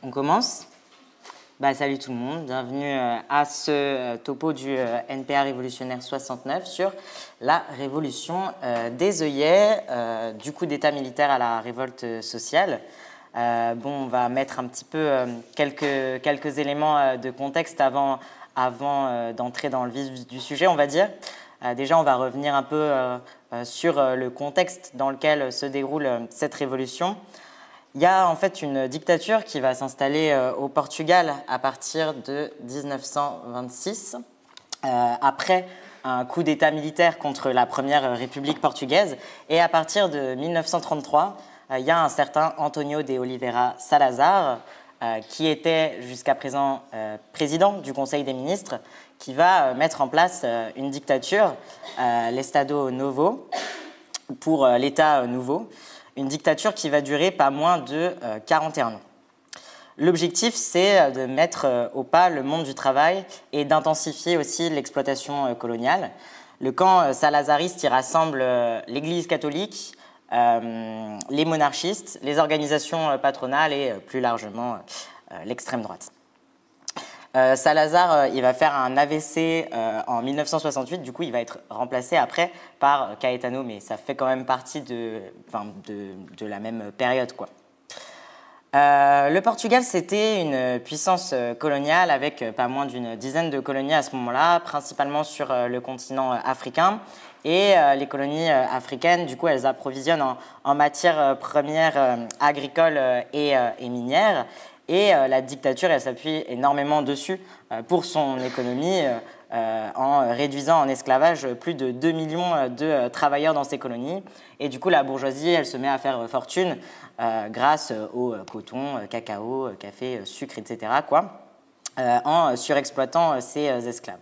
On commence. Salut tout le monde, bienvenue à ce topo du NPA révolutionnaire 69 sur la révolution des œillets, du coup d'état militaire à la révolte sociale. On va mettre un petit peu quelques éléments de contexte avant d'entrer dans le vif du sujet, on va dire. Déjà, on va revenir un peu sur le contexte dans lequel se déroule cette révolution. Il y a en fait une dictature qui va s'installer au Portugal à partir de 1926, après un coup d'État militaire contre la Première République portugaise. Et à partir de 1933, il y a un certain António de Oliveira Salazar, qui était jusqu'à présent président du Conseil des ministres, qui va mettre en place une dictature, l'Estado Novo, pour l'État nouveau. Une dictature qui va durer pas moins de 41 ans. L'objectif, c'est de mettre au pas le monde du travail et d'intensifier aussi l'exploitation coloniale. Le camp salazariste y rassemble l'Église catholique, les monarchistes, les organisations patronales et plus largement l'extrême droite. Salazar, il va faire un AVC en 1968, du coup il va être remplacé après par Caetano, mais ça fait quand même partie de la même période, quoi. Le Portugal, c'était une puissance coloniale avec pas moins d'une dizaine de colonies à ce moment-là, principalement sur le continent africain. Et les colonies africaines, du coup, elles approvisionnent en matières premières agricoles et minières. Et la dictature, elle s'appuie énormément dessus pour son économie, en réduisant en esclavage plus de 2 millions de travailleurs dans ces colonies. Et du coup, la bourgeoisie, elle se met à faire fortune grâce au coton, cacao, café, sucre, etc., en surexploitant ses esclaves.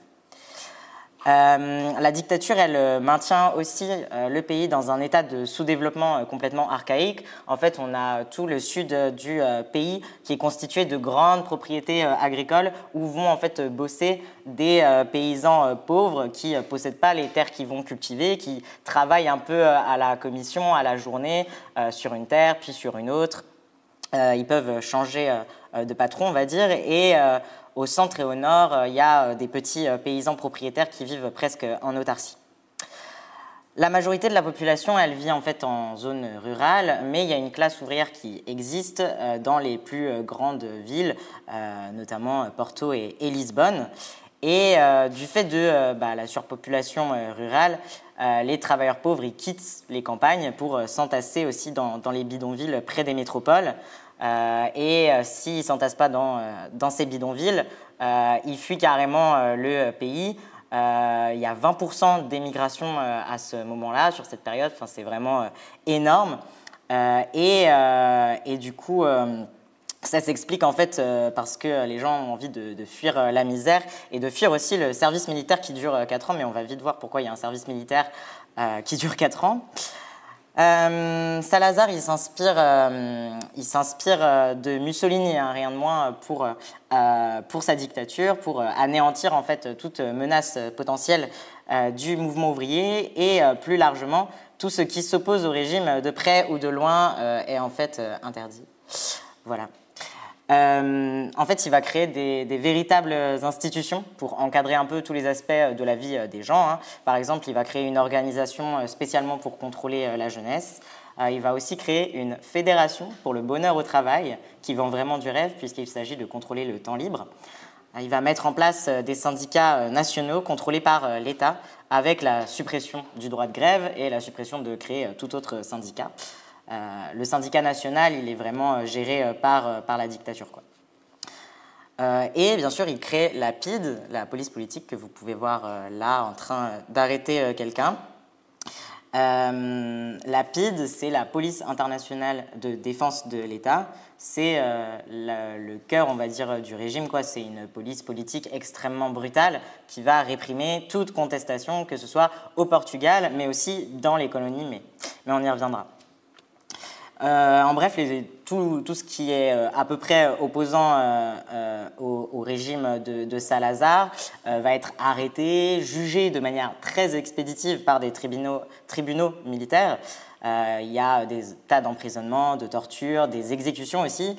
La dictature, elle maintient aussi le pays dans un état de sous-développement complètement archaïque. En fait, on a tout le sud du pays qui est constitué de grandes propriétés agricoles où vont en fait bosser des paysans pauvres qui ne possèdent pas les terres qu'ils vont cultiver, qui travaillent un peu à la commission, à la journée, sur une terre, puis sur une autre. Ils peuvent changer de patron, on va dire, et au centre et au nord, il y a des petits paysans propriétaires qui vivent presque en autarcie. La majorité de la population, elle vit en fait en zone rurale, mais il y a une classe ouvrière qui existe dans les plus grandes villes, notamment Porto et Lisbonne. Et du fait de la surpopulation rurale, les travailleurs pauvres ils quittent les campagnes pour s'entasser aussi dans les bidonvilles près des métropoles. Et s'ils ne s'entassent pas dans ces bidonvilles, ils fuient carrément le pays. Il y a 20% d'émigration à ce moment-là, sur cette période. Enfin, c'est vraiment énorme. Et du coup, ça s'explique en fait parce que les gens ont envie de fuir la misère et de fuir aussi le service militaire qui dure 4 ans. Mais on va vite voir pourquoi il y a un service militaire qui dure 4 ans. Salazar, il s'inspire de Mussolini, hein, rien de moins, pour sa dictature, pour anéantir en fait toute menace potentielle du mouvement ouvrier et plus largement tout ce qui s'oppose au régime de près ou de loin est en fait interdit. Voilà. En fait, il va créer des véritables institutions pour encadrer un peu tous les aspects de la vie des gens, hein. Par exemple, il va créer une organisation spécialement pour contrôler la jeunesse. Il va aussi créer une fédération pour le bonheur au travail qui vend vraiment du rêve puisqu'il s'agit de contrôler le temps libre. Il va mettre en place des syndicats nationaux contrôlés par l'État avec la suppression du droit de grève et la suppression de créer tout autre syndicat. Le syndicat national, il est vraiment géré par la dictature, quoi. Et bien sûr, il crée la PIDE, la police politique, que vous pouvez voir là en train d'arrêter quelqu'un. La PIDE, c'est la police internationale de défense de l'État. C'est le cœur, on va dire, du régime, quoi. C'est une police politique extrêmement brutale qui va réprimer toute contestation, que ce soit au Portugal, mais aussi dans les colonies, mais on y reviendra. En bref, tout ce qui est à peu près opposant au régime de Salazar va être arrêté, jugé de manière très expéditive par des tribunaux militaires. Il y a des tas d'emprisonnements, de tortures, des exécutions aussi.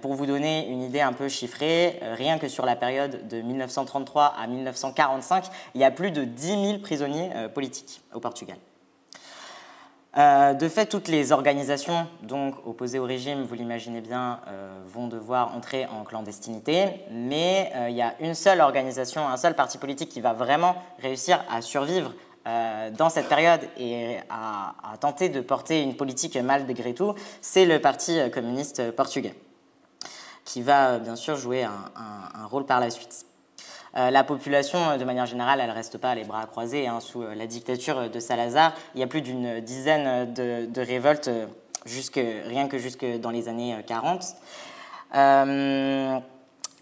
Pour vous donner une idée un peu chiffrée, rien que sur la période de 1933 à 1945, il y a plus de 10 000 prisonniers politiques au Portugal. De fait, toutes les organisations donc, opposées au régime, vous l'imaginez bien, vont devoir entrer en clandestinité, mais il y a une seule organisation, un seul parti politique qui va vraiment réussir à survivre dans cette période et à tenter de porter une politique malgré tout, c'est le Parti communiste portugais, qui va bien sûr jouer un rôle par la suite. La population, de manière générale, elle ne reste pas les bras croisés. Hein, sous la dictature de Salazar, il y a plus d'une dizaine de révoltes, rien que jusque dans les années 40.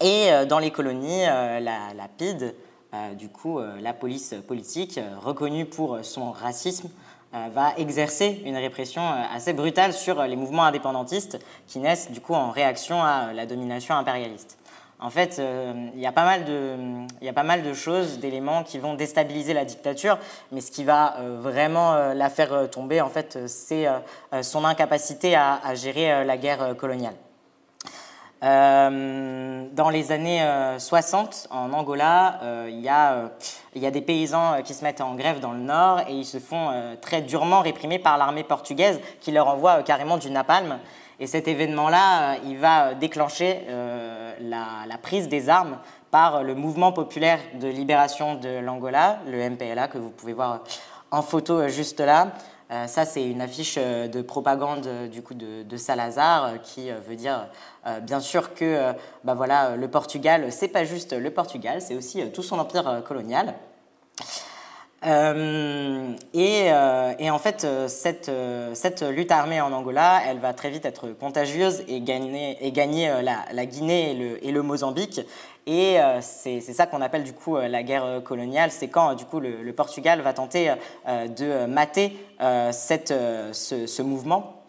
Et dans les colonies, la PIDE, la police politique, reconnue pour son racisme, va exercer une répression assez brutale sur les mouvements indépendantistes qui naissent du coup en réaction à la domination impérialiste. En fait, il y a pas mal de choses, d'éléments qui vont déstabiliser la dictature, mais ce qui va vraiment la faire tomber, en fait, c'est son incapacité à gérer la guerre coloniale. Dans les années 60, en Angola, il y a des paysans qui se mettent en grève dans le nord et ils se font très durement réprimer par l'armée portugaise qui leur envoie carrément du napalm. Et cet événement-là, il va déclencher la prise des armes par le mouvement populaire de libération de l'Angola, le MPLA, que vous pouvez voir en photo juste là. Ça, c'est une affiche de propagande du coup, de Salazar qui veut dire bien sûr que le Portugal, c'est pas juste le Portugal, c'est aussi tout son empire colonial. Et en fait, cette lutte armée en Angola, elle va très vite être contagieuse et gagner la Guinée et le Mozambique. Et c'est ça qu'on appelle du coup la guerre coloniale. C'est quand du coup le Portugal va tenter de mater ce mouvement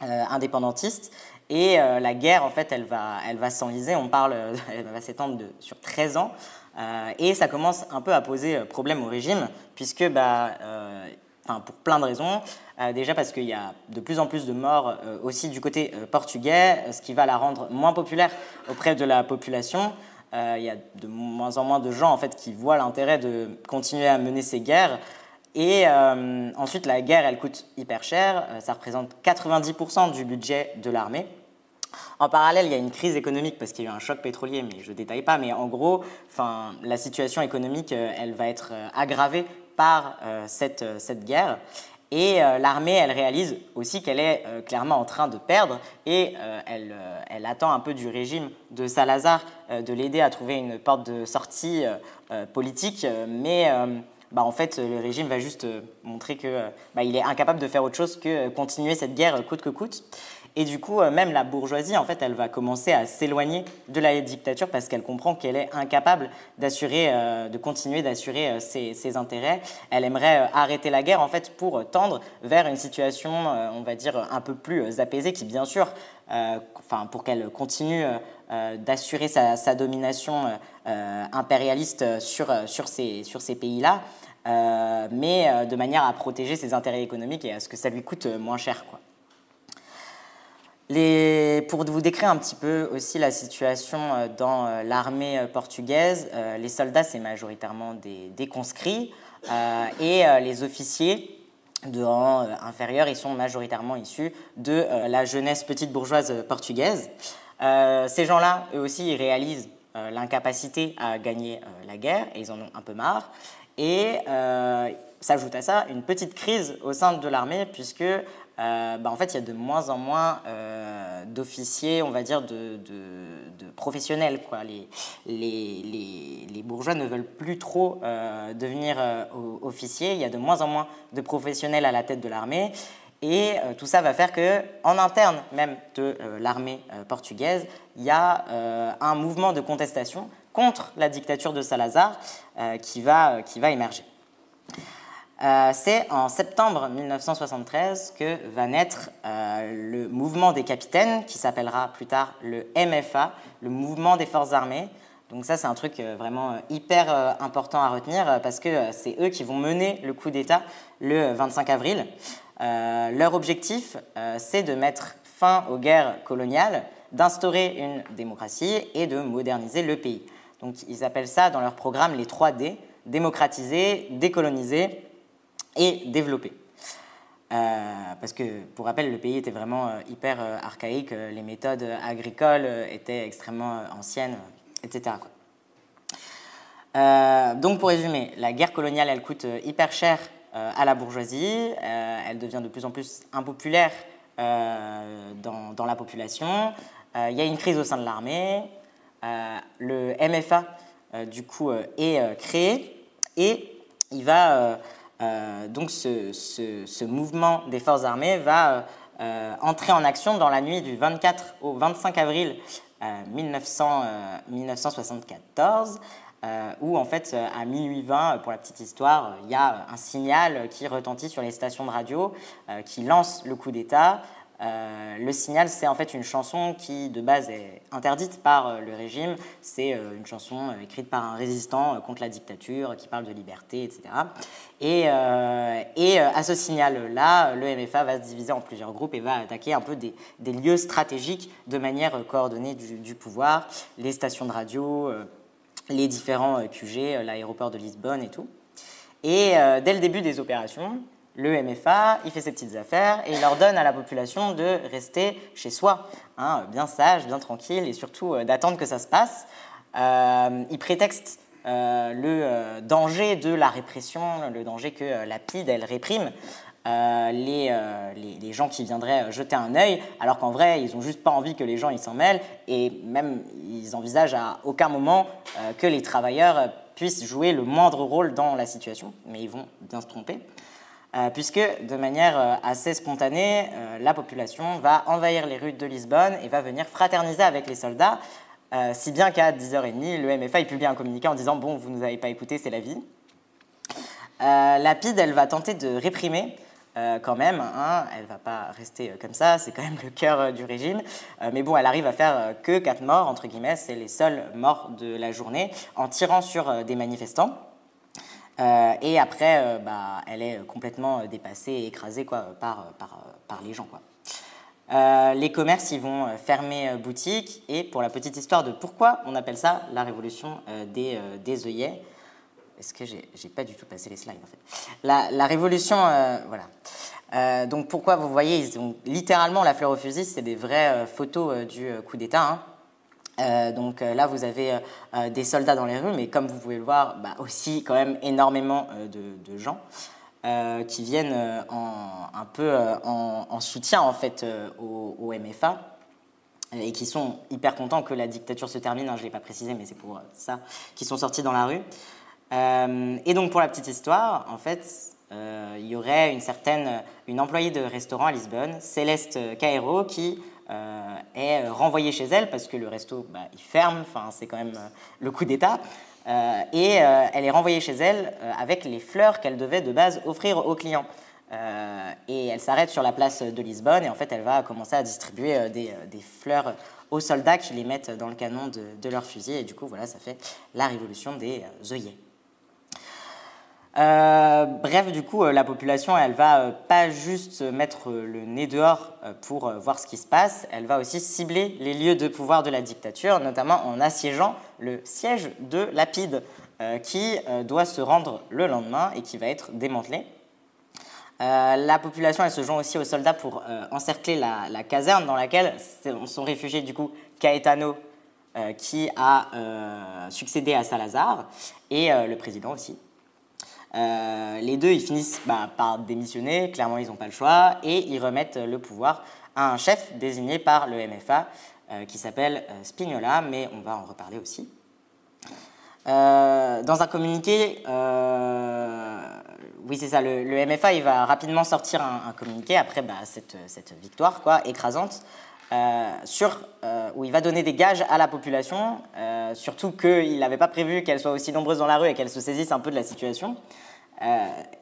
indépendantiste. Et la guerre, en fait, elle va s'enliser. Elle va s'étendre sur 13 ans. Et ça commence un peu à poser problème au régime, puisque, pour plein de raisons, déjà parce qu'il y a de plus en plus de morts aussi du côté portugais, ce qui va la rendre moins populaire auprès de la population. Il y a de moins en moins de gens en fait, qui voient l'intérêt de continuer à mener ces guerres. Et ensuite, la guerre, elle coûte hyper cher, ça représente 90% du budget de l'armée. En parallèle, il y a une crise économique parce qu'il y a eu un choc pétrolier, mais je ne détaille pas. Mais en gros, la situation économique, elle va être aggravée par cette guerre. Et l'armée, elle réalise aussi qu'elle est clairement en train de perdre et elle attend un peu du régime de Salazar de l'aider à trouver une porte de sortie politique. Mais en fait, le régime va juste montrer qu'il est incapable de faire autre chose que continuer cette guerre coûte que coûte. Et du coup, même la bourgeoisie, en fait, elle va commencer à s'éloigner de la dictature parce qu'elle comprend qu'elle est incapable de continuer d'assurer ses intérêts. Elle aimerait arrêter la guerre, en fait, pour tendre vers une situation, on va dire, un peu plus apaisée, qui, bien sûr, pour qu'elle continue d'assurer sa domination impérialiste sur ces pays-là, mais de manière à protéger ses intérêts économiques et à ce que ça lui coûte moins cher, quoi. Pour vous décrire un petit peu aussi la situation dans l'armée portugaise, les soldats, c'est majoritairement des conscrits et les officiers de rang inférieur, ils sont majoritairement issus de la jeunesse petite bourgeoise portugaise. Ces gens-là, eux aussi, ils réalisent l'incapacité à gagner la guerre et ils en ont un peu marre. Et s'ajoute à ça une petite crise au sein de l'armée puisque en fait, il y a de moins en moins d'officiers, on va dire, de professionnels, quoi. Les bourgeois ne veulent plus trop devenir officiers. Il y a de moins en moins de professionnels à la tête de l'armée. Et tout ça va faire qu'en interne même de l'armée portugaise, il y a un mouvement de contestation contre la dictature de Salazar qui va émerger. C'est en septembre 1973 que va naître le mouvement des capitaines, qui s'appellera plus tard le MFA, le mouvement des forces armées. Donc ça, c'est un truc vraiment hyper important à retenir parce que c'est eux qui vont mener le coup d'État le 25 avril. Leur objectif, c'est de mettre fin aux guerres coloniales, d'instaurer une démocratie et de moderniser le pays. Donc ils appellent ça dans leur programme les 3D, démocratiser, décoloniser et développer. Parce que, pour rappel, le pays était vraiment hyper archaïque, les méthodes agricoles étaient extrêmement anciennes, etc. Donc pour résumer, la guerre coloniale, elle coûte hyper cher à la bourgeoisie, elle devient de plus en plus impopulaire dans la population, il y a une crise au sein de l'armée, le MFA du coup est créé et il va donc ce mouvement des forces armées va entrer en action dans la nuit du 24 au 25 avril 1974 où en fait à minuit 20, pour la petite histoire, il y a un signal qui retentit sur les stations de radio qui lance le coup d'État. Le signal, c'est en fait une chanson qui de base est interdite par le régime. C'est une chanson écrite par un résistant contre la dictature qui parle de liberté, etc. Et à ce signal-là, le MFA va se diviser en plusieurs groupes et va attaquer un peu des lieux stratégiques de manière coordonnée du pouvoir, les stations de radio, les différents QG, l'aéroport de Lisbonne et tout. Et dès le début des opérations, le MFA, il fait ses petites affaires et il ordonne à la population de rester chez soi, hein, bien sage, bien tranquille et surtout d'attendre que ça se passe. Il prétexte le danger de la répression, le danger que la PIDE, elle réprime les gens qui viendraient jeter un œil, alors qu'en vrai, ils n'ont juste pas envie que les gens ils s'en mêlent et même ils envisagent à aucun moment que les travailleurs puissent jouer le moindre rôle dans la situation, mais ils vont bien se tromper. Puisque de manière assez spontanée, la population va envahir les rues de Lisbonne et va venir fraterniser avec les soldats, si bien qu'à 10h30, le MFA il publie un communiqué en disant « Bon, vous ne nous avez pas écouté, c'est la vie ». La PIDE, elle va tenter de réprimer quand même, hein, elle ne va pas rester comme ça, c'est quand même le cœur du régime, mais bon, elle arrive à faire que 4 morts, entre guillemets, c'est les seuls morts de la journée, en tirant sur des manifestants. Et après, elle est complètement dépassée et écrasée par les gens. Les commerces ils vont fermer boutique. Et pour la petite histoire de pourquoi on appelle ça la révolution des œillets, est-ce que j'ai pas du tout passé les slides en fait. La révolution, voilà. Donc pourquoi vous voyez, ils ont littéralement la fleur au fusil, c'est des vraies photos du coup d'État. Hein. Donc là, vous avez des soldats dans les rues, mais comme vous pouvez le voir, aussi quand même énormément de gens qui viennent un peu en soutien en fait au MFA et qui sont hyper contents que la dictature se termine. Hein, je ne l'ai pas précisé, mais c'est pour ça qu'ils sont sortis dans la rue. Et donc pour la petite histoire, en fait, il y aurait une employée de restaurant à Lisbonne, Céleste Caeiro, qui est renvoyée chez elle parce que le resto il ferme, c'est quand même le coup d'État, et elle est renvoyée chez elle avec les fleurs qu'elle devait de base offrir aux clients. Et elle s'arrête sur la place de Lisbonne et en fait elle va commencer à distribuer des fleurs aux soldats qui les mettent dans le canon de leur fusil et du coup voilà, ça fait la révolution des œillets. Bref, du coup, la population, elle va pas juste mettre le nez dehors pour voir ce qui se passe, elle va aussi cibler les lieux de pouvoir de la dictature, notamment en assiégeant le siège de la PIDE, qui doit se rendre le lendemain et qui va être démantelé. La population, elle se joint aussi aux soldats pour encercler la caserne dans laquelle sont réfugiés du coup Caetano, qui a succédé à Salazar, et le président aussi. Les deux, ils finissent par démissionner, clairement ils n'ont pas le choix, et ils remettent le pouvoir à un chef désigné par le MFA qui s'appelle Spignola, mais on va en reparler aussi. Dans un communiqué, oui c'est ça, le MFA il va rapidement sortir un communiqué après cette victoire écrasante, où il va donner des gages à la population, surtout qu'il n'avait pas prévu qu'elle soit aussi nombreuse dans la rue et qu'elle se saisisse un peu de la situation.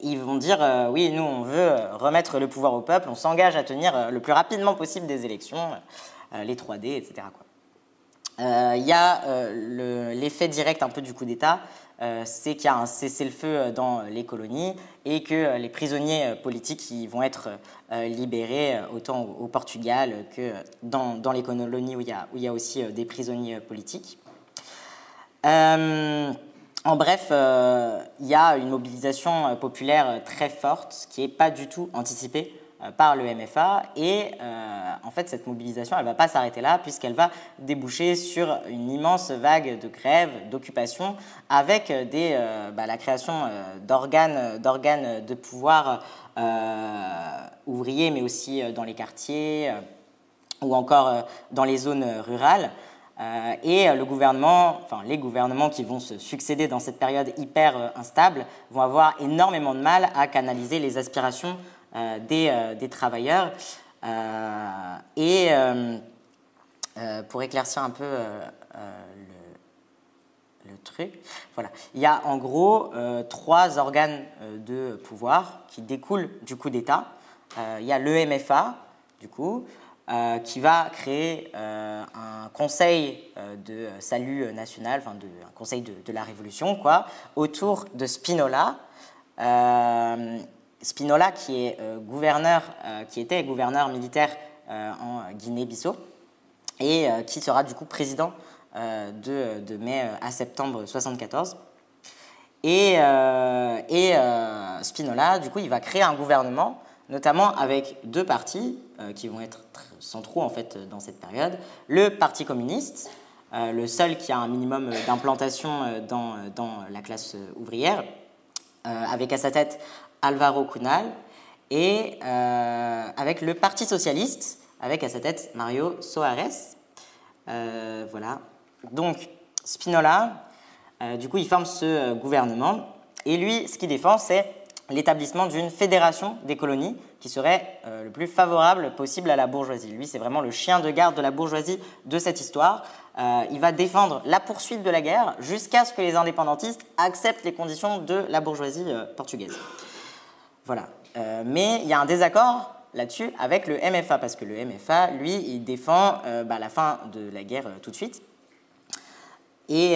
Ils vont dire oui, nous on veut remettre le pouvoir au peuple, on s'engage à tenir le plus rapidement possible des élections, les 3D, etc. Il y a l'effet direct un peu du coup d'État, c'est qu'il y a un cessez-le-feu dans les colonies et que les prisonniers politiques ils vont être libérés autant au Portugal que dans les colonies où il y a aussi des prisonniers politiques. En bref, il y a une mobilisation populaire très forte qui n'est pas du tout anticipée par le MFA et en fait cette mobilisation elle ne va pas s'arrêter là puisqu'elle va déboucher sur une immense vague de grèves, d'occupations avec la création d'organes de pouvoir ouvriers mais aussi dans les quartiers ou encore dans les zones rurales. Et le gouvernement, enfin les gouvernements qui vont se succéder dans cette période hyper instable vont avoir énormément de mal à canaliser les aspirations des travailleurs. Pour éclaircir un peu le truc, voilà. Il y a en gros 3 organes de pouvoir qui découlent du coup d'État. Il y a le MFA, du coup, qui va créer un conseil de salut national, enfin un conseil de la Révolution, quoi, autour de Spinola. Spinola qui est qui était gouverneur militaire en Guinée-Bissau et qui sera du coup président de mai à septembre 1974. Spinola, du coup, il va créer un gouvernement, notamment avec 2 partis qui vont être centraux en fait dans cette période. Le Parti communiste, le seul qui a un minimum d'implantation dans la classe ouvrière, avec à sa tête Álvaro Cunhal, et avec le Parti socialiste, avec à sa tête Mário Soares. Voilà. Donc Spinola, du coup, il forme ce gouvernement, et lui, ce qu'il défend, c'est l'établissement d'une fédération des colonies qui serait le plus favorable possible à la bourgeoisie. Lui, c'est vraiment le chien de garde de la bourgeoisie de cette histoire. Il va défendre la poursuite de la guerre jusqu'à ce que les indépendantistes acceptent les conditions de la bourgeoisie portugaise. Voilà. Mais il y a un désaccord là-dessus avec le MFA, parce que le MFA, lui, il défend la fin de la guerre tout de suite. Et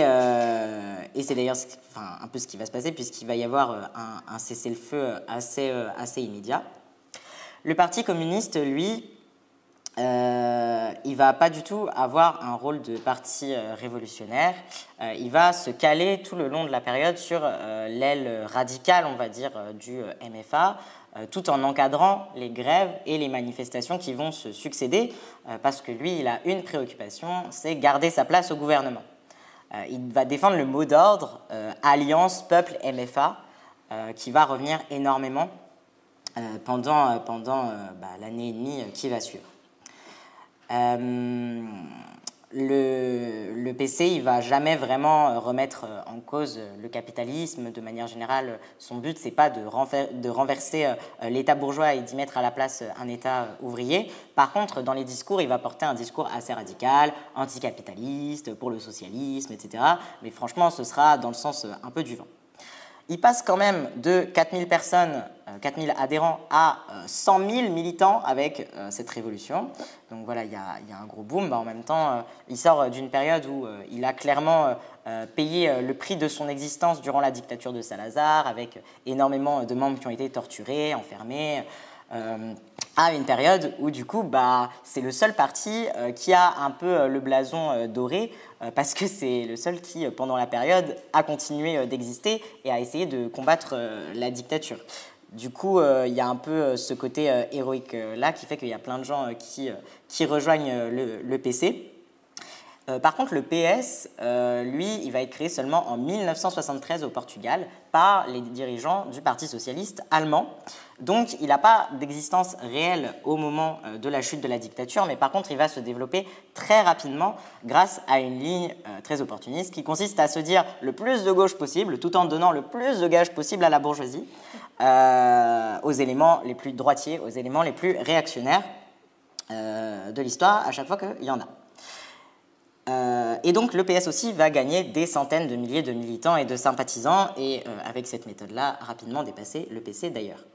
c'est d'ailleurs un peu ce qui va se passer, puisqu'il va y avoir un cessez-le-feu assez immédiat. Le Parti communiste, lui, il ne va pas du tout avoir un rôle de parti révolutionnaire. Il va se caler tout le long de la période sur l'aile radicale, on va dire, du MFA, tout en encadrant les grèves et les manifestations qui vont se succéder, parce que lui, il a une préoccupation, c'est garder sa place au gouvernement. Il va défendre le mot d'ordre Alliance Peuple MFA, qui va revenir énormément pendant l'année et demie qui va suivre. Le PC, il ne va jamais vraiment remettre en cause le capitalisme. De manière générale, son but, ce n'est pas de renverser l'État bourgeois et d'y mettre à la place un État ouvrier. Par contre, dans les discours, il va porter un discours assez radical, anticapitaliste, pour le socialisme, etc. Mais franchement, ce sera dans le sens un peu du vent. Il passe quand même de 4000 personnes, 4000 adhérents à 100 000 militants avec cette révolution. Donc voilà, il y a un gros boom. En même temps, il sort d'une période où il a clairement payé le prix de son existence durant la dictature de Salazar, avec énormément de membres qui ont été torturés, enfermés, à une période où du coup, c'est le seul parti qui a un peu le blason doré, parce que c'est le seul qui, pendant la période, a continué d'exister et a essayé de combattre la dictature. Du coup, il y a un peu ce côté héroïque là qui fait qu'il y a plein de gens qui rejoignent le PC. Par contre, le PS, lui, il va être créé seulement en 1973 au Portugal par les dirigeants du Parti socialiste allemand. Donc, il n'a pas d'existence réelle au moment de la chute de la dictature, mais par contre, il va se développer très rapidement grâce à une ligne très opportuniste qui consiste à se dire le plus de gauche possible, tout en donnant le plus de gages possible à la bourgeoisie, aux éléments les plus droitiers, aux éléments les plus réactionnaires de l'histoire, à chaque fois qu'il y en a. Et donc le PS aussi va gagner des centaines de milliers de militants et de sympathisants, et avec cette méthode-là, rapidement dépasser le PC d'ailleurs.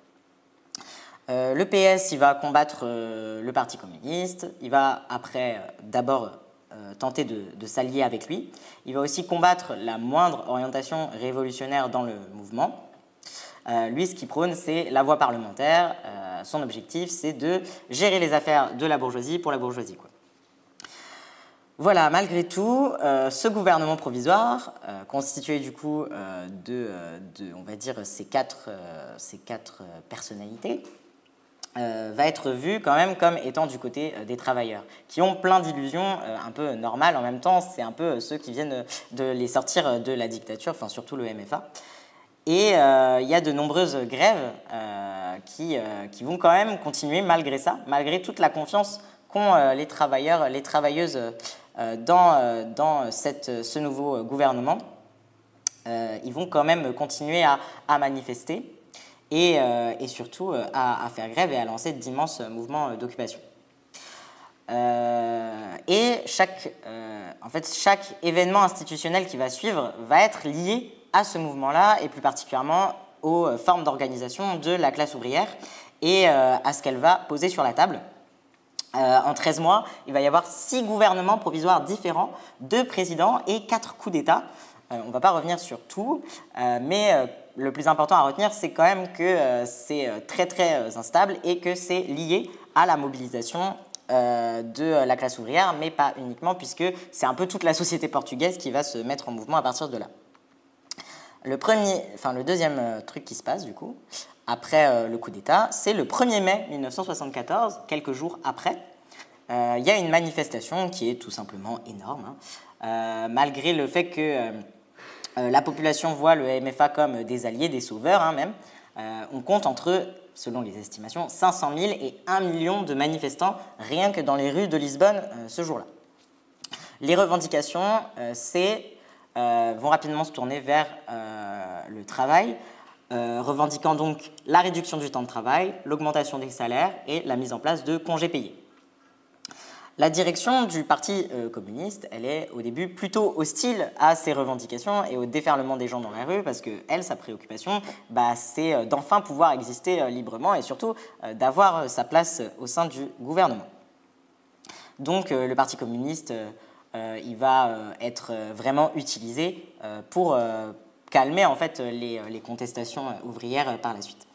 Le PS, il va combattre le Parti communiste, il va après d'abord tenter de s'allier avec lui. Il va aussi combattre la moindre orientation révolutionnaire dans le mouvement. Lui, ce qu'il prône, c'est la voie parlementaire. Son objectif, c'est de gérer les affaires de la bourgeoisie pour la bourgeoisie, quoi. Voilà, malgré tout, ce gouvernement provisoire, constitué du coup on va dire, ces quatre personnalités, va être vu quand même comme étant du côté des travailleurs, qui ont plein d'illusions un peu normales. En même temps, c'est un peu ceux qui viennent de les sortir de la dictature, enfin surtout le MFA. Et il y a de nombreuses grèves qui vont quand même continuer malgré ça, malgré toute la confiance qu'ont les travailleurs, les travailleuses dans ce nouveau gouvernement. Ils vont quand même continuer à manifester et surtout à faire grève et à lancer d'immenses mouvements d'occupation. Et chaque événement institutionnel qui va suivre va être lié à ce mouvement-là et plus particulièrement aux formes d'organisation de la classe ouvrière et à ce qu'elle va poser sur la table. En 13 mois, il va y avoir 6 gouvernements provisoires différents, 2 présidents et 4 coups d'État. On ne va pas revenir sur tout, mais le plus important à retenir, c'est quand même que c'est très très instable et que c'est lié à la mobilisation de la classe ouvrière, mais pas uniquement, puisque c'est un peu toute la société portugaise qui va se mettre en mouvement à partir de là. Le deuxième truc qui se passe, du coup, après le coup d'État, c'est le 1er mai 1974, quelques jours après. Il y a une manifestation qui est tout simplement énorme, malgré le fait que la population voit le MFA comme des alliés, des sauveurs même. On compte selon les estimations, 500 000 et 1 million de manifestants rien que dans les rues de Lisbonne ce jour-là. Les revendications vont rapidement se tourner vers le travail, revendiquant donc la réduction du temps de travail, l'augmentation des salaires et la mise en place de congés payés. La direction du Parti communiste, elle est au début plutôt hostile à ces revendications et au déferlement des gens dans la rue parce que elle, sa préoccupation, c'est d'enfin pouvoir exister librement et surtout d'avoir sa place au sein du gouvernement. Donc le Parti communiste, il va être vraiment utilisé pour calmer en fait les contestations ouvrières par la suite.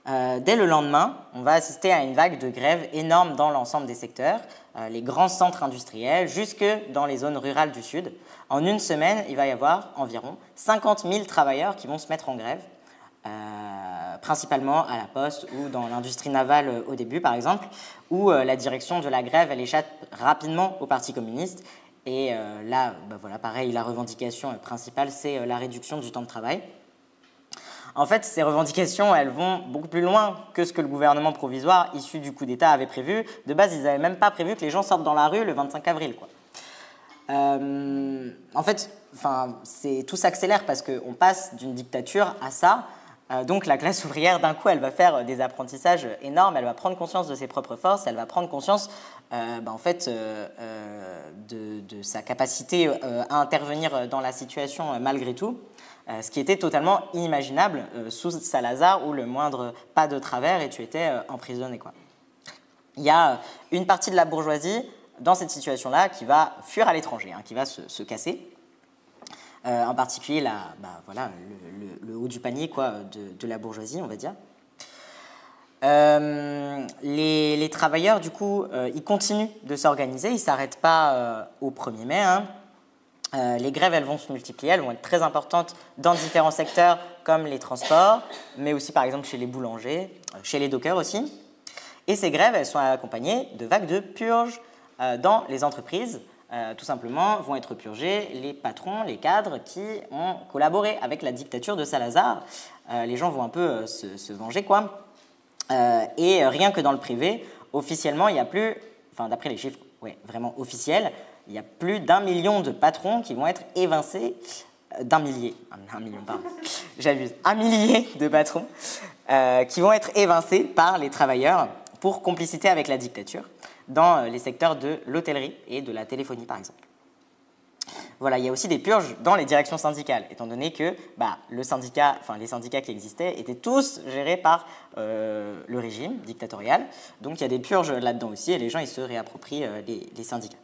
Dès le lendemain, on va assister à une vague de grève énorme dans l'ensemble des secteurs, les grands centres industriels, jusque dans les zones rurales du Sud. En une semaine, il va y avoir environ 50 000 travailleurs qui vont se mettre en grève, principalement à la poste ou dans l'industrie navale au début, par exemple, où la direction de la grève, elle échappe rapidement au Parti communiste. Et là, voilà, pareil, la revendication principale, c'est la réduction du temps de travail. En fait, ces revendications, elles vont beaucoup plus loin que ce que le gouvernement provisoire issu du coup d'État avait prévu. De base, ils n'avaient même pas prévu que les gens sortent dans la rue le 25 avril, quoi. En fait, tout s'accélère parce qu'on passe d'une dictature à ça. Donc la classe ouvrière, d'un coup, elle va faire des apprentissages énormes, elle va prendre conscience de ses propres forces, elle va prendre conscience de sa capacité à intervenir dans la situation malgré tout. Ce qui était totalement inimaginable sous Salazar, où le moindre pas de travers et tu étais emprisonné, quoi. Il y a une partie de la bourgeoisie dans cette situation-là qui va fuir à l'étranger, qui va se casser. En particulier le haut du panier, quoi, de la bourgeoisie, on va dire. Les travailleurs, du coup, ils continuent de s'organiser, ils ne s'arrêtent pas au 1er mai. Les grèves, elles vont se multiplier, elles vont être très importantes dans différents secteurs comme les transports, mais aussi par exemple chez les boulangers, chez les dockers aussi. Et ces grèves, elles sont accompagnées de vagues de purges dans les entreprises. Tout simplement, vont être purgés les patrons, les cadres qui ont collaboré avec la dictature de Salazar. Les gens vont un peu se venger, quoi. Et rien que dans le privé, officiellement, il y a plus, d'après les chiffres vraiment officiels, il y a plus d'1 million de patrons qui vont être évincés, d'1 millier, 1 million, pardon, j'abuse, 1 millier de patrons qui vont être évincés par les travailleurs pour complicité avec la dictature dans les secteurs de l'hôtellerie et de la téléphonie, par exemple. Voilà, il y a aussi des purges dans les directions syndicales, étant donné que les syndicats qui existaient étaient tous gérés par le régime dictatorial. Donc il y a des purges là-dedans aussi, et les gens ils se réapproprient les syndicats.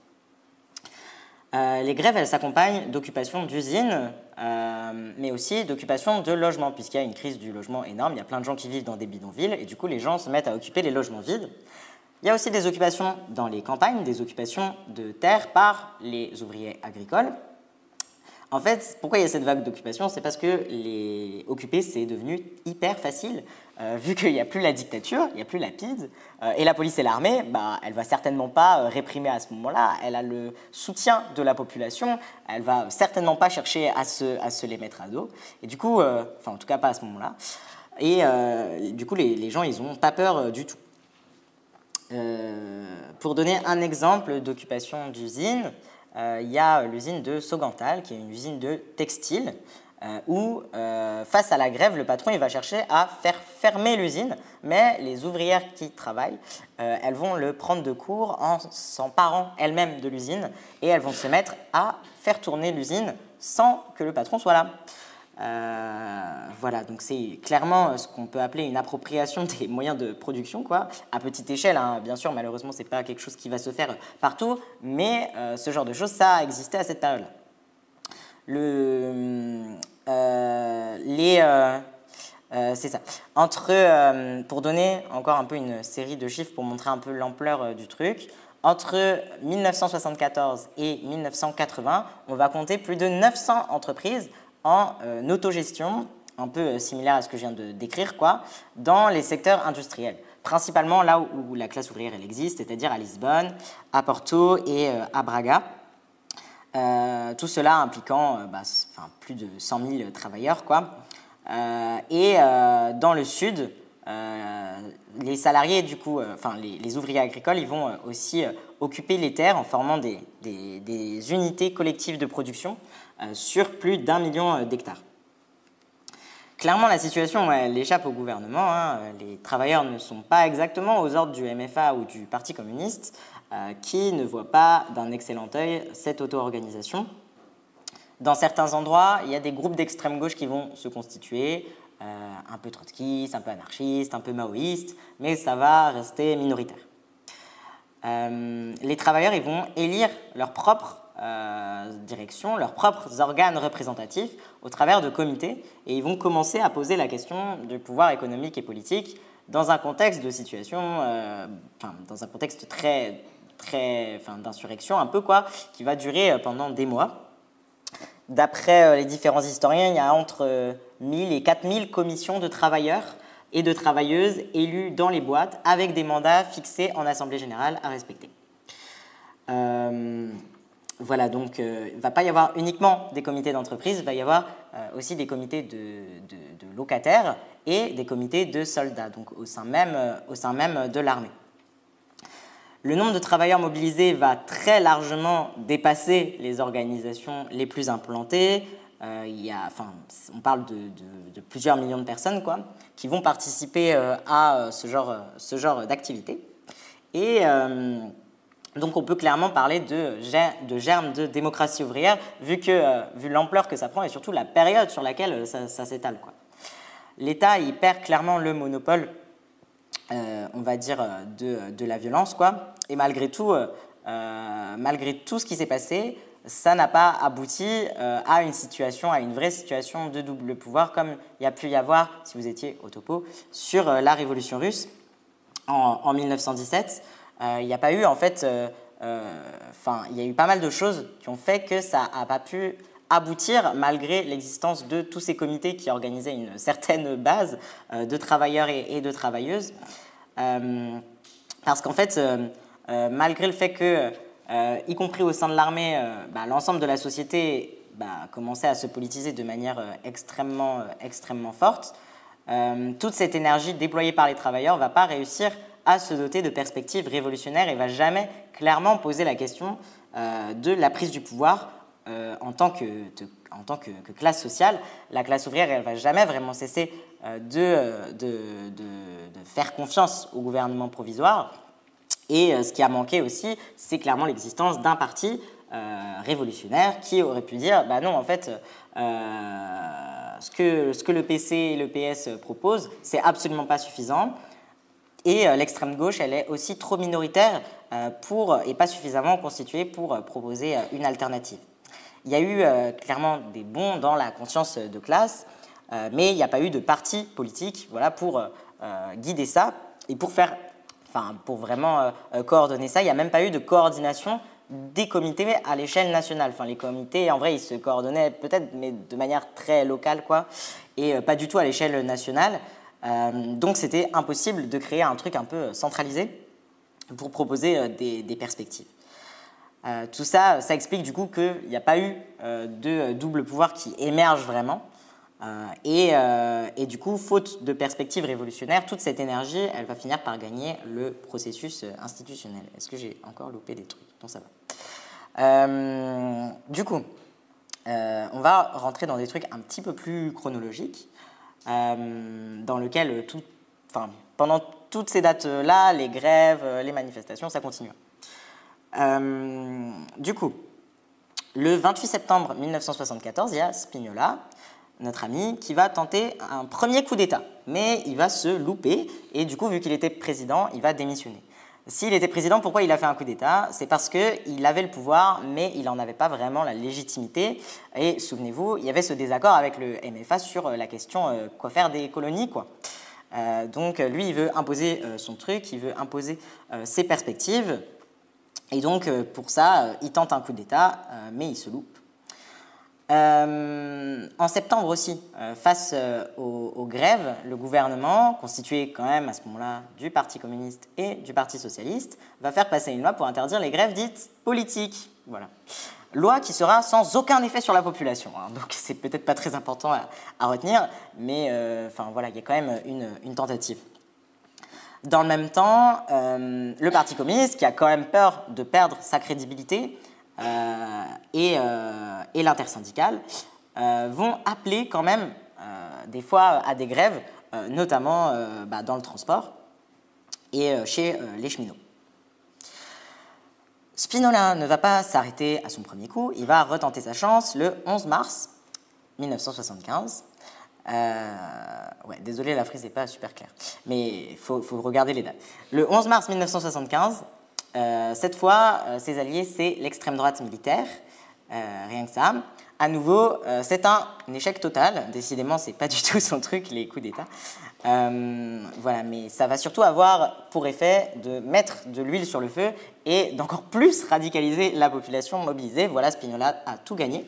Les grèves, elles s'accompagnent d'occupations d'usines, mais aussi d'occupation de logements, puisqu'il y a une crise du logement énorme. Il y a plein de gens qui vivent dans des bidonvilles, et du coup, les gens se mettent à occuper les logements vides. Il y a aussi des occupations dans les campagnes, des occupations de terre par les ouvriers agricoles. En fait, pourquoi il y a cette vague d'occupation? C'est parce que occuper, c'est devenu hyper facile, vu qu'il n'y a plus la dictature, il n'y a plus la PIDE, et la police et l'armée, elle ne va certainement pas réprimer à ce moment-là, elle a le soutien de la population, elle ne va certainement pas chercher à se les mettre à dos, et du coup, en tout cas pas à ce moment-là, et du coup, les gens, ils n'ont pas peur du tout. Pour donner un exemple d'occupation d'usine, il y a l'usine de Sogantal, qui est une usine de textile, où, face à la grève, le patron il va chercher à faire fermer l'usine, mais les ouvrières qui travaillent, elles vont le prendre de court en s'emparant elles-mêmes de l'usine, et elles vont se mettre à faire tourner l'usine sans que le patron soit là. Voilà, donc c'est clairement ce qu'on peut appeler une appropriation des moyens de production, quoi, à petite échelle, hein. Bien sûr, malheureusement, c'est pas quelque chose qui va se faire partout, mais ce genre de choses, ça a existé à cette période-là. C'est ça. Pour donner encore un peu une série de chiffres pour montrer un peu l'ampleur du truc, entre 1974 et 1980, on va compter plus de 900 entreprises en autogestion, un peu similaire à ce que je viens de décrire, quoi, dans les secteurs industriels. Principalement là où la classe ouvrière elle existe, c'est-à-dire à Lisbonne, à Porto et à Braga. Tout cela impliquant plus de 100 000 travailleurs, quoi. Dans le sud, les salariés, du coup, les ouvriers agricoles, ils vont aussi occuper les terres en formant des unités collectives de production sur plus d'1 million d'hectares. Clairement, la situation, elle échappe au gouvernement, hein. Les travailleurs ne sont pas exactement aux ordres du MFA ou du Parti communiste, qui ne voient pas d'un excellent œil cette auto-organisation. Dans certains endroits, il y a des groupes d'extrême gauche qui vont se constituer, un peu trotskistes, un peu anarchistes, un peu maoïstes, mais ça va rester minoritaire. Les travailleurs, ils vont élire leur propre direction, leurs propres organes représentatifs au travers de comités, et ils vont commencer à poser la question du pouvoir économique et politique dans un contexte de situation, dans un contexte d'insurrection un peu, quoi, qui va durer pendant des mois. D'après les différents historiens, il y a entre 1000 et 4000 commissions de travailleurs et de travailleuses élues dans les boîtes avec des mandats fixés en assemblée générale à respecter. Voilà, donc il ne va pas y avoir uniquement des comités d'entreprise, il va y avoir aussi des comités de locataires et des comités de soldats, donc au sein même de l'armée. Le nombre de travailleurs mobilisés va très largement dépasser les organisations les plus implantées. On parle de plusieurs millions de personnes, quoi, qui vont participer à ce genre d'activité. Et donc on peut clairement parler de germe de démocratie ouvrière, vu l'ampleur que ça prend et surtout la période sur laquelle ça s'étale, quoi. L'État, il perd clairement le monopole, on va dire, de la violence, quoi. Et malgré tout ce qui s'est passé, ça n'a pas abouti à une vraie situation de double pouvoir, comme il y a pu y avoir, si vous étiez au topo, sur la Révolution russe en 1917. Il n'y a pas eu, en fait, il y a eu pas mal de choses qui ont fait que ça n'a pas pu aboutir malgré l'existence de tous ces comités qui organisaient une certaine base de travailleurs et de travailleuses. Parce qu'en fait, malgré le fait que, y compris au sein de l'armée, l'ensemble de la société commençait à se politiser de manière extrêmement forte, toute cette énergie déployée par les travailleurs ne va pas réussir à se doter de perspectives révolutionnaires et ne va jamais clairement poser la question de la prise du pouvoir en tant que classe sociale. La classe ouvrière, elle ne va jamais vraiment cesser de faire confiance au gouvernement provisoire. Et ce qui a manqué aussi, c'est clairement l'existence d'un parti révolutionnaire qui aurait pu dire non, en fait, ce que le PC et le PS proposent, c'est absolument pas suffisant. Et l'extrême gauche, elle est aussi trop minoritaire et pas suffisamment constitué pour proposer une alternative. Il y a eu clairement des bonds dans la conscience de classe, mais il n'y a pas eu de parti politique pour guider ça et pour vraiment coordonner ça. Il n'y a même pas eu de coordination des comités à l'échelle nationale. Les comités, en vrai, ils se coordonnaient peut-être, mais de manière très locale, et pas du tout à l'échelle nationale. Donc, c'était impossible de créer un truc un peu centralisé pour proposer des perspectives. Tout ça, ça explique du coup qu'il n'y a pas eu de double pouvoir qui émerge vraiment. Et du coup, faute de perspective révolutionnaire, toute cette énergie, elle va finir par gagner le processus institutionnel. Est-ce que j'ai encore loupé des trucs? Non, ça va. Du coup, on va rentrer dans des trucs un petit peu plus chronologiques, dans lequel pendant toutes ces dates-là, les grèves, les manifestations, ça continue. Du coup, le 28 septembre 1974, il y a Spinola, notre ami, qui va tenter un premier coup d'État. Mais il va se louper, et du coup, vu qu'il était président, il va démissionner. S'il était président, pourquoi il a fait un coup d'État? C'est parce qu'il avait le pouvoir, mais il n'en avait pas vraiment la légitimité. Et souvenez-vous, il y avait ce désaccord avec le MFA sur la question quoi faire des colonies, donc lui, il veut imposer son truc, il veut imposer ses perspectives. Et donc, pour ça, il tente un coup d'État, mais il se loupe. En septembre aussi, face aux grèves, le gouvernement, constitué quand même à ce moment-là du Parti communiste et du Parti socialiste, va faire passer une loi pour interdire les grèves dites politiques. Voilà. Loi qui sera sans aucun effet sur la population. Donc, c'est peut-être pas très important à retenir, mais il y a quand même une tentative. Dans le même temps, le Parti communiste, qui a quand même peur de perdre sa crédibilité, et l'intersyndicale vont appeler quand même des fois à des grèves, notamment dans le transport et chez les cheminots. Spinola ne va pas s'arrêter à son premier coup, il va retenter sa chance le 11 mars 1975. Désolé, la frise n'est pas super claire, mais il faut regarder les dates. Le 11 mars 1975, cette fois, ses alliés, c'est l'extrême droite militaire, rien que ça. À nouveau, c'est un échec total. Décidément, c'est pas du tout son truc, les coups d'État. Mais ça va surtout avoir pour effet de mettre de l'huile sur le feu et d'encore plus radicaliser la population mobilisée. Voilà, Spinola a tout gagné.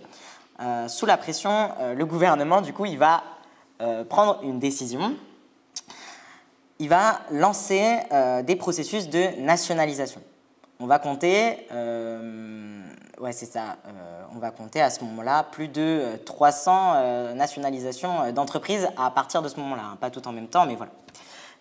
Sous la pression, le gouvernement, du coup, il va prendre une décision. Il va lancer des processus de nationalisation. On va compter, on va compter à ce moment-là plus de 300 nationalisations d'entreprises à partir de ce moment-là, pas tout en même temps, mais voilà.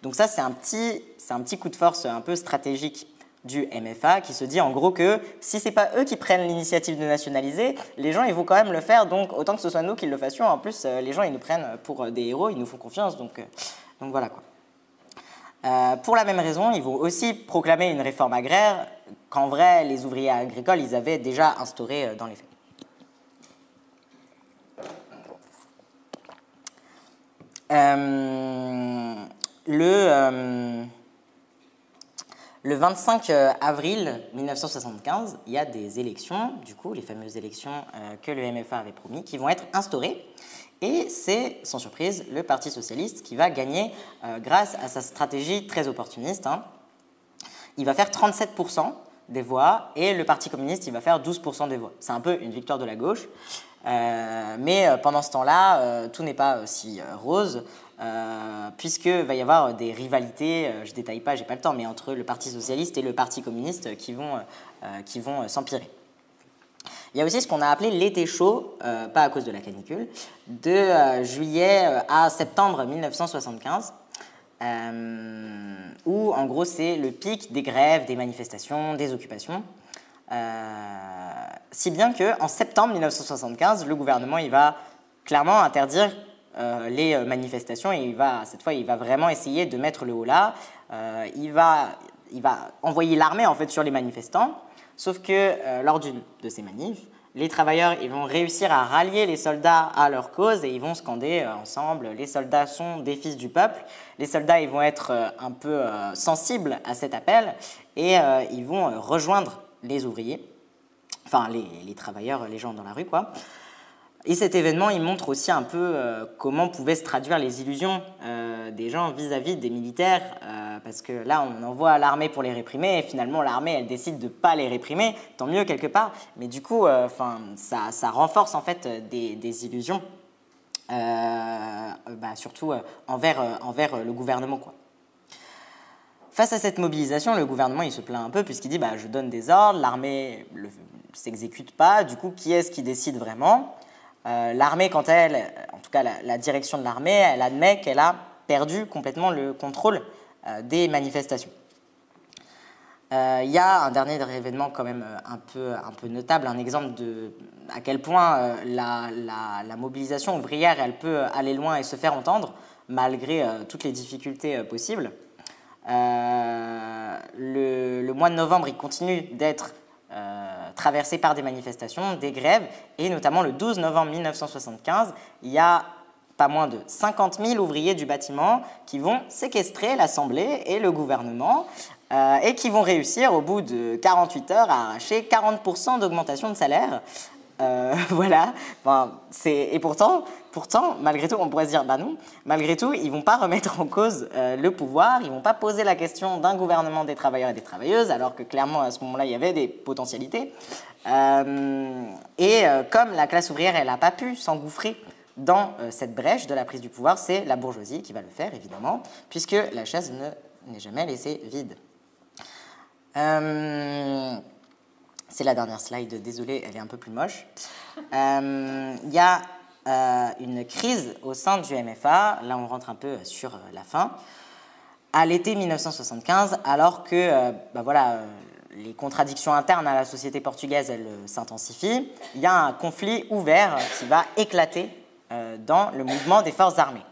Donc ça, c'est un petit coup de force un peu stratégique du MFA qui se dit en gros que si c'est pas eux qui prennent l'initiative de nationaliser, les gens ils vont quand même le faire, donc autant que ce soit nous qui le fassions. En plus, les gens ils nous prennent pour des héros, ils nous font confiance, donc voilà quoi. Pour la même raison, ils vont aussi proclamer une réforme agraire qu'en vrai, les ouvriers agricoles, ils avaient déjà instauré dans les faits. Le 25 avril 1975, il y a des élections, du coup, les fameuses élections que le MFA avait promis, qui vont être instaurées. Et c'est, sans surprise, le Parti socialiste qui va gagner grâce à sa stratégie très opportuniste. Il va faire 37% des voix et le Parti communiste, il va faire 12% des voix. C'est un peu une victoire de la gauche. Mais pendant ce temps-là, tout n'est pas si rose, puisqu'il va y avoir des rivalités, je ne détaille pas, je n'ai pas le temps, mais entre le Parti socialiste et le Parti communiste qui vont s'empirer. Il y a aussi ce qu'on a appelé l'été chaud, pas à cause de la canicule, de juillet à septembre 1975, où en gros c'est le pic des grèves, des manifestations, des occupations. Si bien qu'en septembre 1975, le gouvernement il va clairement interdire les manifestations et cette fois il va vraiment essayer de mettre le haut là. Il va envoyer l'armée en fait sur les manifestants. Sauf que lors d'une de ces manifs, les travailleurs ils vont réussir à rallier les soldats à leur cause et ils vont scander ensemble « Les soldats sont des fils du peuple ». Les soldats ils vont être un peu sensibles à cet appel et ils vont rejoindre les ouvriers, enfin les travailleurs, les gens dans la rue, quoi. Et cet événement, il montre aussi un peu comment pouvaient se traduire les illusions des gens vis-à-vis des militaires, parce que là, on envoie l'armée pour les réprimer, et finalement, l'armée, elle décide de ne pas les réprimer, tant mieux quelque part, mais du coup, ça renforce en fait des illusions, surtout envers le gouvernement, quoi. Face à cette mobilisation, le gouvernement, il se plaint un peu, puisqu'il dit je donne des ordres, l'armée ne s'exécute pas, du coup, qui est-ce qui décide vraiment ? L'armée, quant à elle, en tout cas la direction de l'armée, elle admet qu'elle a perdu complètement le contrôle des manifestations. Il y a un dernier événement quand même un peu notable, un exemple de à quel point la mobilisation ouvrière, elle peut aller loin et se faire entendre, malgré toutes les difficultés possibles. Le mois de novembre, il continue d'être traversé par des manifestations, des grèves, et notamment le 12 novembre 1975, il y a pas moins de 50 000 ouvriers du bâtiment qui vont séquestrer l'Assemblée et le gouvernement et qui vont réussir au bout de 48 heures à arracher 40% d'augmentation de salaire. Voilà, et pourtant, malgré tout, on pourrait se dire, non, malgré tout, ils ne vont pas remettre en cause le pouvoir, ils ne vont pas poser la question d'un gouvernement des travailleurs et des travailleuses, alors que clairement, à ce moment-là, il y avait des potentialités. Comme la classe ouvrière, elle n'a pas pu s'engouffrer dans cette brèche de la prise du pouvoir, c'est la bourgeoisie qui va le faire, évidemment, puisque la chaise n'est jamais laissée vide. C'est la dernière slide, désolé, elle est un peu plus moche. Il y a une crise au sein du MFA, là on rentre un peu sur la fin, à l'été 1975, alors que les contradictions internes à la société portugaise, elles s'intensifient, il y a un conflit ouvert qui va éclater dans le mouvement des forces armées.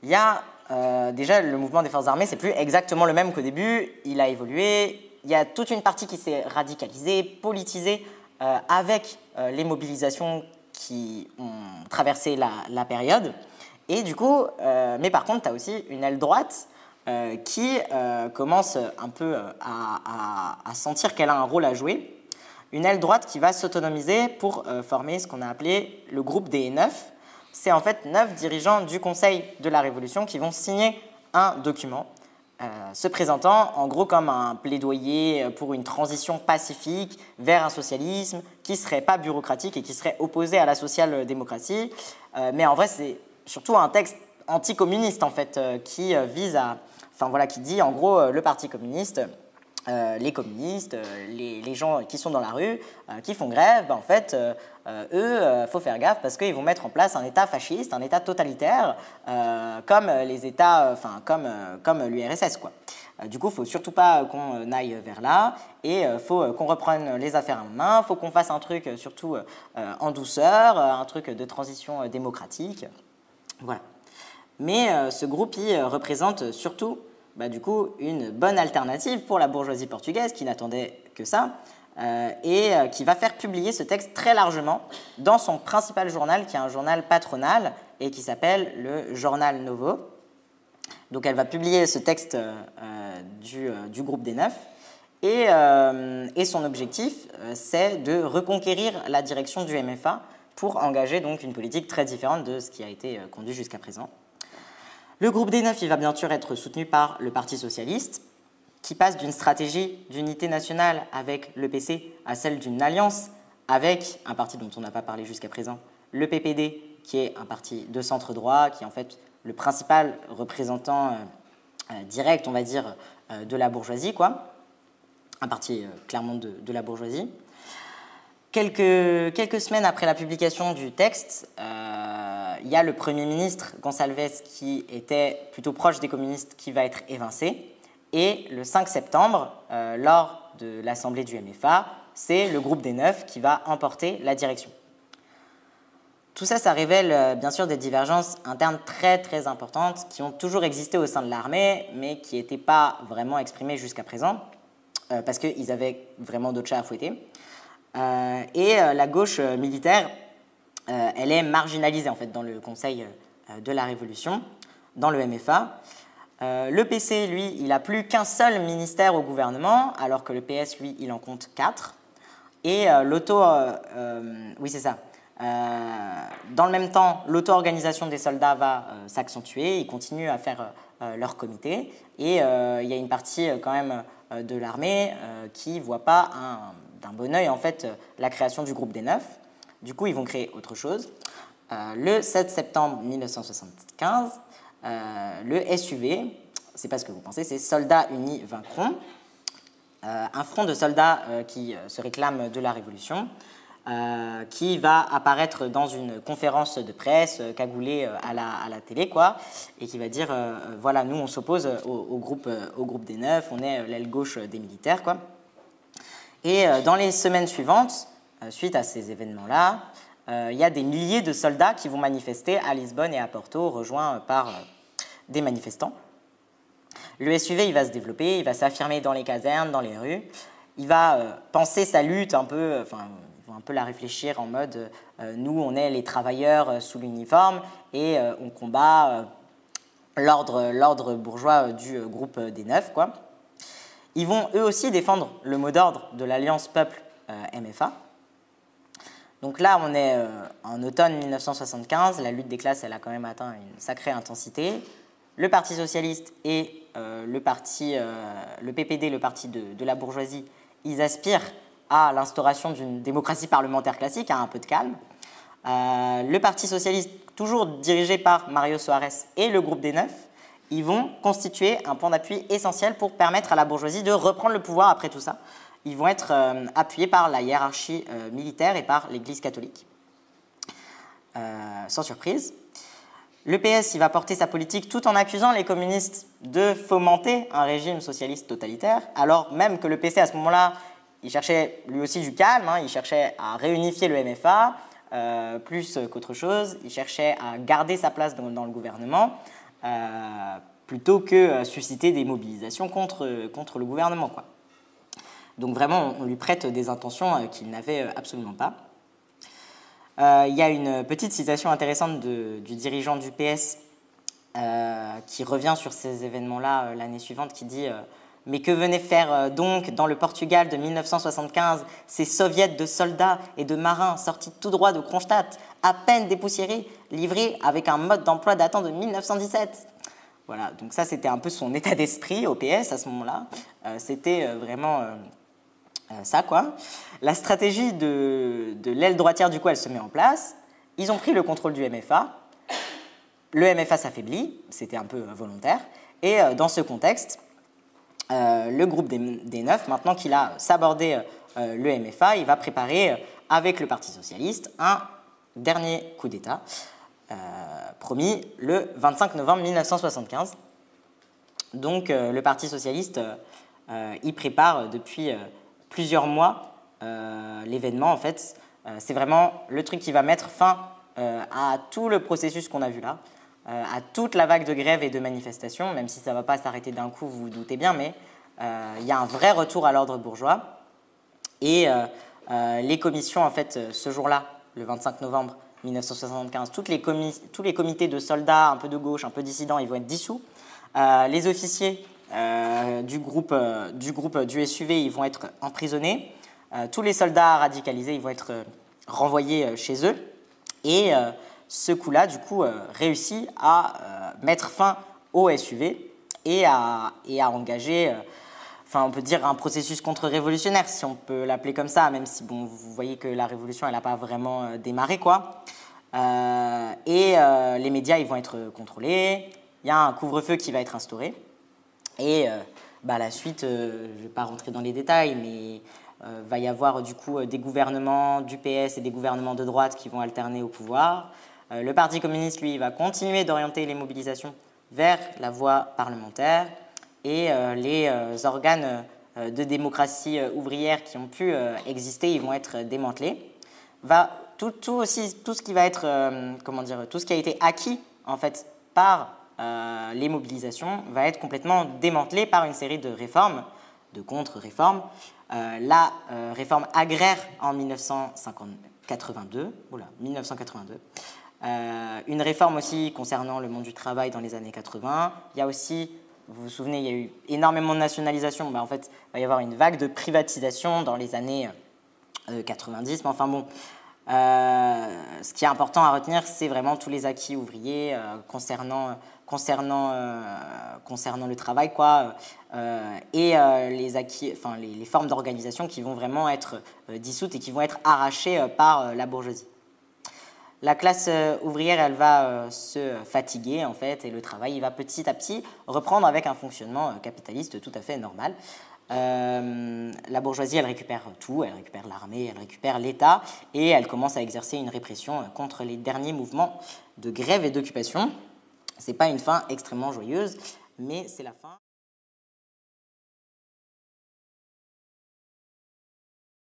Il y a déjà le mouvement des forces armées, c'est plus exactement le même qu'au début, il a évolué. Il y a toute une partie qui s'est radicalisée, politisée, avec les mobilisations qui ont traversé la période. Et du coup, mais par contre, tu as aussi une aile droite qui commence un peu à sentir qu'elle a un rôle à jouer. Une aile droite qui va s'autonomiser pour former ce qu'on a appelé le groupe des 9. C'est en fait 9 dirigeants du Conseil de la Révolution qui vont signer un document se présentant en gros comme un plaidoyer pour une transition pacifique vers un socialisme qui ne serait pas bureaucratique et qui serait opposé à la social-démocratie. Mais en vrai, c'est surtout un texte anticommuniste en fait, qui vise à, qui dit en gros le Parti communiste, les communistes, les gens qui sont dans la rue, qui font grève, en fait, eux, faut faire gaffe parce qu'ils vont mettre en place un État fasciste, un État totalitaire, comme les États, comme l'URSS, quoi. Du coup, il ne faut surtout pas qu'on aille vers là et il faut qu'on reprenne les affaires en main, il faut qu'on fasse un truc surtout en douceur, un truc de transition démocratique. Voilà. Mais ce groupe, il représente surtout du coup, une bonne alternative pour la bourgeoisie portugaise qui n'attendait que ça et qui va faire publier ce texte très largement dans son principal journal, qui est un journal patronal et qui s'appelle le Jornal Novo. Donc elle va publier ce texte du groupe des 9 et son objectif, c'est de reconquérir la direction du MFA pour engager donc une politique très différente de ce qui a été conduit jusqu'à présent. Le groupe des 9, il va bien sûr être soutenu par le Parti socialiste, qui passe d'une stratégie d'unité nationale avec le PC à celle d'une alliance avec un parti dont on n'a pas parlé jusqu'à présent, le PPD, qui est un parti de centre-droit, qui est en fait le principal représentant direct, on va dire, de la bourgeoisie, quoi. Un parti clairement de la bourgeoisie. Quelques semaines après la publication du texte, il y a le Premier ministre Gonçalves qui était plutôt proche des communistes qui va être évincé. Et le 5 septembre, lors de l'assemblée du MFA, c'est le groupe des 9 qui va emporter la direction. Tout ça, ça révèle bien sûr des divergences internes très très importantes qui ont toujours existé au sein de l'armée, mais qui n'étaient pas vraiment exprimées jusqu'à présent, parce qu'ils avaient vraiment d'autres chats à fouetter. La gauche militaire, elle est marginalisée en fait dans le Conseil de la Révolution, dans le MFA. Le PC, lui, il n'a plus qu'un seul ministère au gouvernement, alors que le PS, lui, il en compte 4. Et oui, c'est ça. Dans le même temps, l'auto-organisation des soldats va s'accentuer. Ils continuent à faire leur comité. Et il y a une partie quand même de l'armée qui ne voit pas d'un bon oeil en fait, la création du groupe des Neuf. Du coup, ils vont créer autre chose. Le 7 septembre 1975, le SUV, c'est pas ce que vous pensez, c'est Soldats Unis Vaincront, un front de soldats qui se réclame de la Révolution, qui va apparaître dans une conférence de presse cagoulée à la télé, quoi, et qui va dire voilà, nous on s'oppose au groupe des Neuf, on est l'aile gauche des militaires, quoi. Et dans les semaines suivantes, suite à ces événements-là, il y a des milliers de soldats qui vont manifester à Lisbonne et à Porto, rejoints par des manifestants. Le SUV, il va se développer, il va s'affirmer dans les casernes, dans les rues. Il va penser sa lutte un peu, enfin, ils vont un peu la réfléchir en mode nous, on est les travailleurs sous l'uniforme et on combat l'ordre bourgeois du groupe des Neuf, quoi. Ils vont eux aussi défendre le mot d'ordre de l'Alliance Peuple MFA. Donc là, on est en automne 1975, la lutte des classes, elle a quand même atteint une sacrée intensité. Le Parti socialiste et le PPD, le parti de la bourgeoisie, ils aspirent à l'instauration d'une démocratie parlementaire classique, à un peu de calme. Le Parti socialiste, toujours dirigé par Mario Soares et le groupe des Neuf, ils vont constituer un point d'appui essentiel pour permettre à la bourgeoisie de reprendre le pouvoir après tout ça. Ils vont être appuyés par la hiérarchie militaire et par l'Église catholique. Sans surprise. Le PS il va porter sa politique tout en accusant les communistes de fomenter un régime socialiste totalitaire, alors même que le PC à ce moment-là, il cherchait lui aussi du calme, hein, il cherchait à réunifier le MFA plus qu'autre chose, il cherchait à garder sa place dans le gouvernement plutôt que susciter des mobilisations contre le gouvernement, quoi. Donc vraiment, on lui prête des intentions qu'il n'avait absolument pas. Il y a une petite citation intéressante du dirigeant du PS qui revient sur ces événements-là l'année suivante, qui dit « Mais que venaient faire donc dans le Portugal de 1975 ces soviets de soldats et de marins sortis tout droit de Kronstadt, à peine dépoussiérés, livrés avec un mode d'emploi datant de 1917 ?» Voilà, donc ça c'était un peu son état d'esprit au PS à ce moment-là. C'était vraiment... ça, quoi. La stratégie de l'aile droitière, du coup, elle se met en place. Ils ont pris le contrôle du MFA. Le MFA s'affaiblit, c'était un peu volontaire. Et dans ce contexte, le groupe des Neuf, maintenant qu'il a sabordé le MFA, il va préparer, avec le Parti socialiste, un dernier coup d'État, promis le 25 novembre 1975. Donc, le Parti socialiste, il prépare depuis... plusieurs mois, l'événement, en fait, c'est vraiment le truc qui va mettre fin à tout le processus qu'on a vu là, à toute la vague de grèves et de manifestations, même si ça ne va pas s'arrêter d'un coup, vous vous doutez bien, mais il y a un vrai retour à l'ordre bourgeois. Et les commissions, en fait, ce jour-là, le 25 novembre 1975, tous les comités de soldats, un peu de gauche, un peu dissidents, ils vont être dissous. Les officiers du groupe du SUV, ils vont être emprisonnés. Tous les soldats radicalisés, ils vont être renvoyés chez eux. Et ce coup-là, du coup, réussit à mettre fin au SUV et à engager, enfin, on peut dire un processus contre-révolutionnaire, si on peut l'appeler comme ça, même si, bon, vous voyez que la révolution, elle n'a pas vraiment démarré, quoi. Les médias, ils vont être contrôlés. Il y a un couvre-feu qui va être instauré. Et la suite, je ne vais pas rentrer dans les détails, mais va y avoir du coup des gouvernements du PS et des gouvernements de droite qui vont alterner au pouvoir. Le Parti communiste, lui, va continuer d'orienter les mobilisations vers la voie parlementaire. Et les organes de démocratie ouvrière qui ont pu exister, ils vont être démantelés. Tout ce qui va être, tout ce qui a été acquis en fait par les mobilisations va être complètement démantelé par une série de réformes, de contre-réformes. La réforme agraire en 1982, une réforme aussi concernant le monde du travail dans les années 80. Il y a aussi vous vous souvenez, il y a eu énormément de nationalisation. En fait, il va y avoir une vague de privatisation dans les années 90. Mais enfin bon, ce qui est important à retenir, c'est vraiment tous les acquis ouvriers concernant le travail, quoi, et les acquis, enfin les formes d'organisation qui vont vraiment être dissoutes et qui vont être arrachées par la bourgeoisie. La classe ouvrière, elle va se fatiguer, en fait, et le travail, il va petit à petit reprendre avec un fonctionnement capitaliste tout à fait normal. La bourgeoisie, elle récupère tout, elle récupère l'armée, elle récupère l'État, et elle commence à exercer une répression contre les derniers mouvements de grève et d'occupation. Ce n'est pas une fin extrêmement joyeuse, mais c'est la fin.